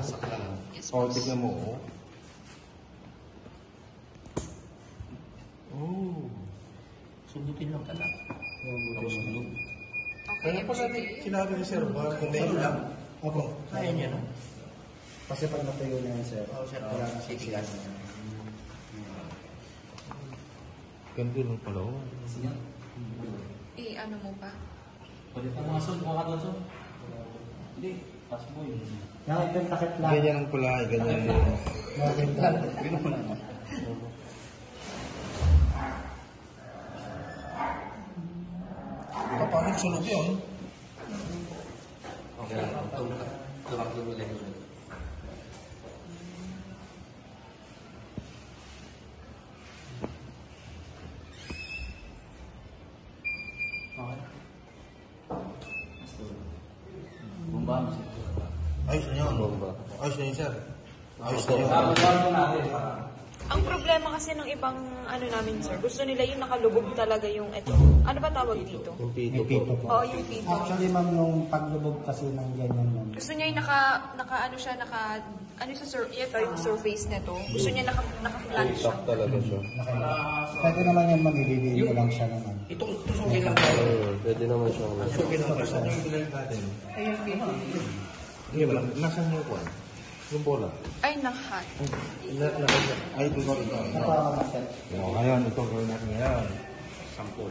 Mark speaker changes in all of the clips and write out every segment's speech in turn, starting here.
Speaker 1: Wasak lang.
Speaker 2: Yes,
Speaker 3: O,
Speaker 2: boss.
Speaker 3: tignan mo, oh. Oh.
Speaker 1: Sundutin lang pala. Tapos gulog.
Speaker 2: Okay,
Speaker 3: Kaya pala
Speaker 2: MGT.
Speaker 3: sinabi ni Sir Bar, kung may lang.
Speaker 4: Opo.
Speaker 1: Kaya niya, no?
Speaker 4: Kasi pag natuyo na yan, sir.
Speaker 1: Oo, sir.
Speaker 4: Wala na
Speaker 1: Sige,
Speaker 4: siya.
Speaker 1: gas.
Speaker 3: Ganito lang pala, oh.
Speaker 2: Ano mo pa?
Speaker 1: Pwede pa mga son, mga doon son. Hindi, pass mo yun.
Speaker 4: Yung takip lang.
Speaker 3: Ganyan ang pula, ganyan lang.
Speaker 1: Ganun mo lang.
Speaker 3: Paano sunog yun?
Speaker 1: Okay lang. Tumak-tumak ulit. Bumba mo siya.
Speaker 3: Ayos na yun. Ayos na yun, sir. Ayos na yun.
Speaker 2: Ang problema kasi ng ibang ano namin, sir, gusto nila yung nakalubog talaga yung ito. Ano ba tawag dito?
Speaker 3: Yung pito
Speaker 4: Yung pito
Speaker 3: po.
Speaker 4: po.
Speaker 2: Oo, yung pito.
Speaker 4: Actually, ma'am, yung paglubog kasi ng ganyan, ma'am.
Speaker 2: Gusto niya yung ano sa yung surface nito. Gusto niya naka-flat siya.
Speaker 3: Top talaga siya.
Speaker 4: Pwede naman yan, ma'am, ililiin ko lang siya naman.
Speaker 1: Itong tusugin lang tayo.
Speaker 3: Pwede naman siyang...
Speaker 1: Tusugin lang tayo.
Speaker 3: Saan yung bilhin natin?
Speaker 2: Ayun, pito.
Speaker 3: Hindi ba? Nasaan yung kwan? Yung bola?
Speaker 2: Ay, nahat.
Speaker 3: Ay, ito sorry.
Speaker 4: Napakamasal.
Speaker 3: Ngayon, ito gawin natin ngayon.
Speaker 1: Sampol.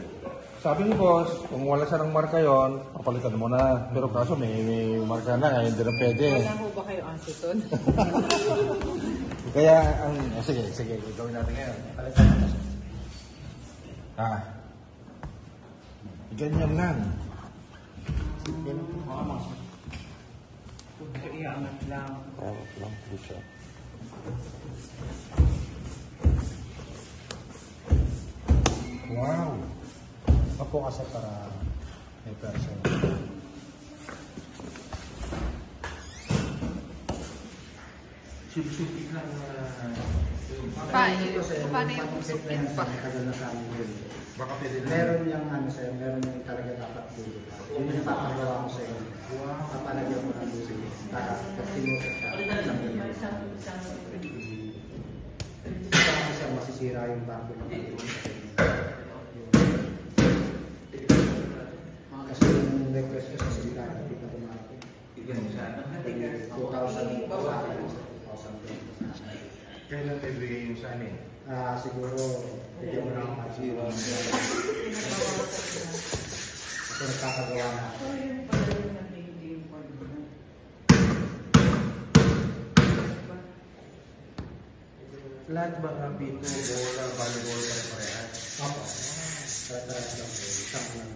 Speaker 3: Sabi ni boss, kung wala siya ng marka yon, papalitan mo na. Pero kaso may marka na, kaya hindi na pwede.
Speaker 5: Wala ho ba kayo aceton?
Speaker 3: Kaya, sige, gawin natin ngayon. Ganyan lang.
Speaker 5: Iangat lang.
Speaker 3: Lang po siya. Wow!
Speaker 4: Opo kasi para may person.
Speaker 1: Sub-supit lang.
Speaker 2: Paano yung supit pa?
Speaker 4: Tagal na sa amin yun.
Speaker 3: Baka pwede na.
Speaker 4: Meron yung ano sa'yo, meron yung talaga dapat dito. Yun yung papagawa ko sa'yo. Papalagyan mo ng dito. Para pag tinusok ka, kasi masisira yung bago ng kasi yung request ko sa sila, hindi na tumating. 2,000.
Speaker 3: Kailan tayo bigay yung sa amin?
Speaker 4: Siguro, bigyan mo na ako mag-zero. Kasi nagkakagawa na ako.
Speaker 3: Lahat ba ng pito, bola, volleyball, pare-parehas?
Speaker 4: Opo. Para-para lang po. Isang lang.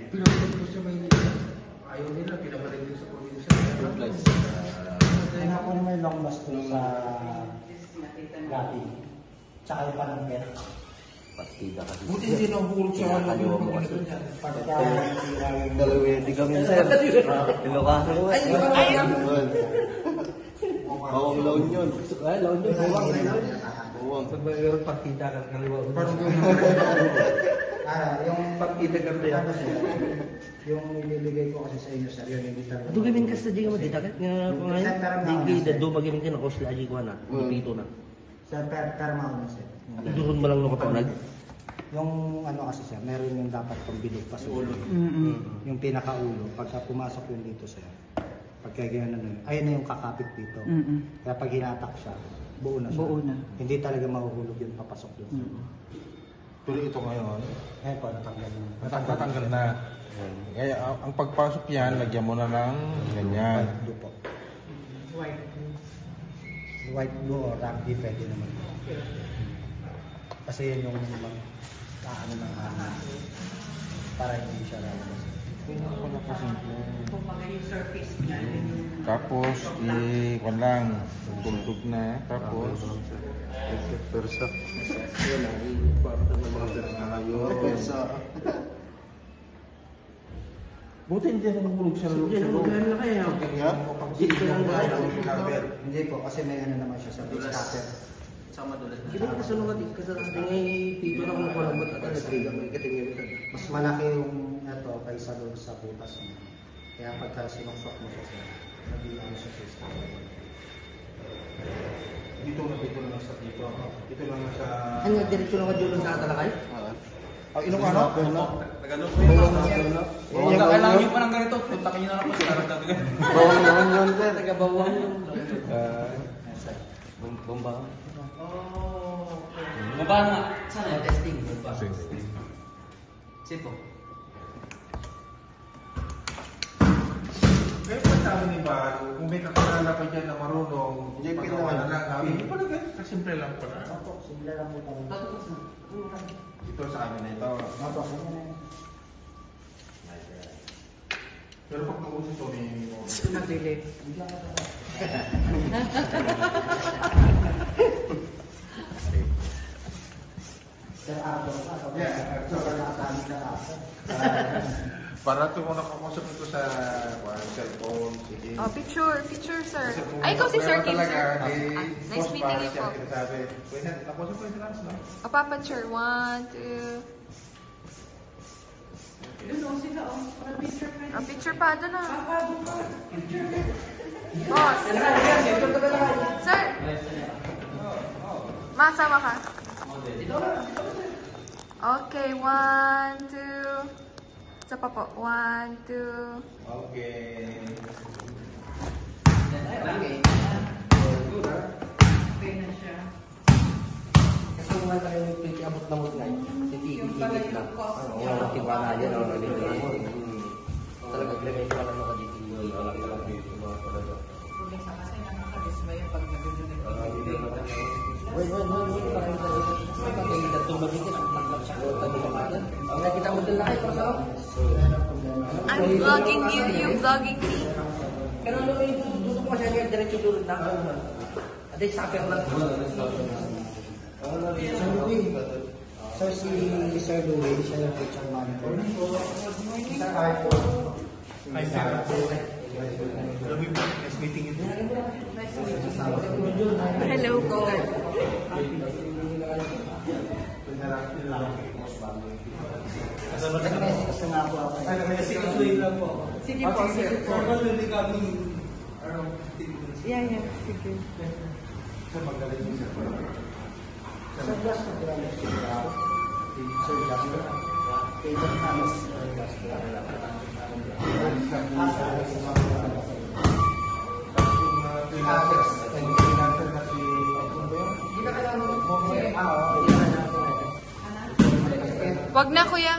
Speaker 3: Pinapalik ko sa Maynila. Ayaw nila, pinabalik din sa probinsya.
Speaker 4: Kaya ako naman yung long last ko sa Gabi. Tsaka yung panangget.
Speaker 1: Partida kasi.
Speaker 3: Buti hindi nahulog sa
Speaker 1: Kaliwa mo kasi.
Speaker 4: Pagka sira yung...
Speaker 1: Dalawedi kami, sir. Ilocano ko. Ay, Bawang laon yun. Ay, laon yun. Bawang.
Speaker 6: Pag mayroong partida ka kaliwa.
Speaker 3: Parang
Speaker 4: yung
Speaker 6: Partida ka rin.
Speaker 4: ano sir, yung nilibigay ko kasi sa inyo sir, yun hindi talaga.
Speaker 6: Dugamin ka sa diga mo, di takat nga po ngayon. Di gida, dumagimin ka na kos lagi ko na. Dito na.
Speaker 4: Sir, pero mauna sir.
Speaker 6: Idurun mo lang nakapag.
Speaker 4: Yung ano kasi sir, meron yung dapat pang bilog pa sa ulo. Yung pinakaulo, pagka pumasok yun dito sir, pagka ganyan na yun, ayun na yung kakapit dito. Kaya pag hinatak siya, buo na siya.
Speaker 5: Buo na.
Speaker 4: Hindi talaga mahuhulog yung papasok dun.
Speaker 3: Pero ito ngayon,
Speaker 4: Ayun po, natanggal na.
Speaker 3: natanggal na. Kaya ang pagpasok yan, lagyan mo na ng ganyan.
Speaker 4: White blue po. White blue or rugby pwede naman. Kasi yun yung ano ng hana. Para hindi siya lalabas.
Speaker 5: Kumbaga yung surface niya.
Speaker 3: Tapos, kwan lang, tugtog na. Tapos, persa.
Speaker 1: Yun ang para sa mga persa.
Speaker 3: Buti hindi na nahulog siya.
Speaker 6: Magkano na kaya?
Speaker 4: Hindi po, kasi may ano naman siya sa pitch cutter.
Speaker 1: Sama dulas na.
Speaker 6: Hindi ka sa mga di ka sa ating ay pito na kung walang may katingin ka.
Speaker 4: Mas malaki yung ito kaysa doon sa butas niya. Kaya pagka sinusok mo siya sir, naging siya sa
Speaker 3: Dito lang sa dito. Dito lang sa...
Speaker 6: Ano, diretso lang ka dyan sa talakay?
Speaker 3: Ang inong ano?
Speaker 1: Nagano po yun. Huwag na kailangan nyo pa ng ganito. Puntakin nyo na lang po sila.
Speaker 3: Bawang naman yun, sir.
Speaker 6: Taga-bawang yung... Bomba.
Speaker 1: Baba na nga. Saan na?
Speaker 6: Testing. Bomba.
Speaker 1: Sipo.
Speaker 3: Kaya pa sabi ni Bal, kung may kakilala pa dyan na marunong,
Speaker 4: Hindi,
Speaker 3: pagawa na
Speaker 4: pinaka-
Speaker 3: lang. Hindi pala ganyan. Kasimple lang pala.
Speaker 4: Opo, simula lang po tayo.
Speaker 3: Ito sa amin na ito.
Speaker 4: Opo, kanya na yan.
Speaker 3: Pero pag nausap ito, may...
Speaker 5: Nabili.
Speaker 4: Sir Ardo,
Speaker 3: Yeah,
Speaker 4: sobrang nakasali na ako.
Speaker 3: Para ito kung nakakusap ito sa cellphone, sige.
Speaker 2: Oh, picture, sir.
Speaker 3: Kasi kung
Speaker 2: Ay, ikaw si Sir
Speaker 3: meron
Speaker 2: Kim,
Speaker 3: talaga,
Speaker 2: sir.
Speaker 3: di
Speaker 2: Nice
Speaker 3: post
Speaker 2: meeting
Speaker 3: para
Speaker 2: you
Speaker 3: siya
Speaker 2: po.
Speaker 3: sinasabi. Pwede, nakusap ko yung last, no?
Speaker 2: O, Papa, sure. 1, 2.
Speaker 5: Yun o sila o. Para picture ka.
Speaker 2: Oh, picture pa. Doon na.
Speaker 5: Papa, buka.
Speaker 2: Boss. Sir. Masama ka. Okay, 1, 2. Isa pa po. 1, 2.
Speaker 3: Okay.
Speaker 5: Okay na siya.
Speaker 6: Kasi kung wala kayo yung abot na mo ngayon, hindi
Speaker 5: Yung pala
Speaker 6: itigit lang.
Speaker 5: yung cost
Speaker 6: Oo,
Speaker 5: niya.
Speaker 6: walang tiwala yan. Talaga, gagawin ko lang ako dito. Wala ka lang dito. Talaga.
Speaker 5: Kung sa kasi nakakadismaya pag nabibili.
Speaker 6: Wait. Parang ito. Kasi pag may natumbag dito, tatlak siya. Ang nakita mo doon lang ito sa
Speaker 2: I'm vlogging you. You vlogging me.
Speaker 6: Kaya nung may duduk mo siya, diretso dulot na ako. At ay suffer lang.
Speaker 4: Sir, si Sir Louie, siya yung picture monitor. Sir Ardo.
Speaker 3: Hi, sir. Nice meeting you.
Speaker 2: Hello po.
Speaker 4: Nag-message na nga po ako.
Speaker 5: Sige po, sige po. Yeah, sige.
Speaker 4: Sir Just, mag-release ko ako. Sir Just, kay John Thomas,
Speaker 2: Wag na, kuya.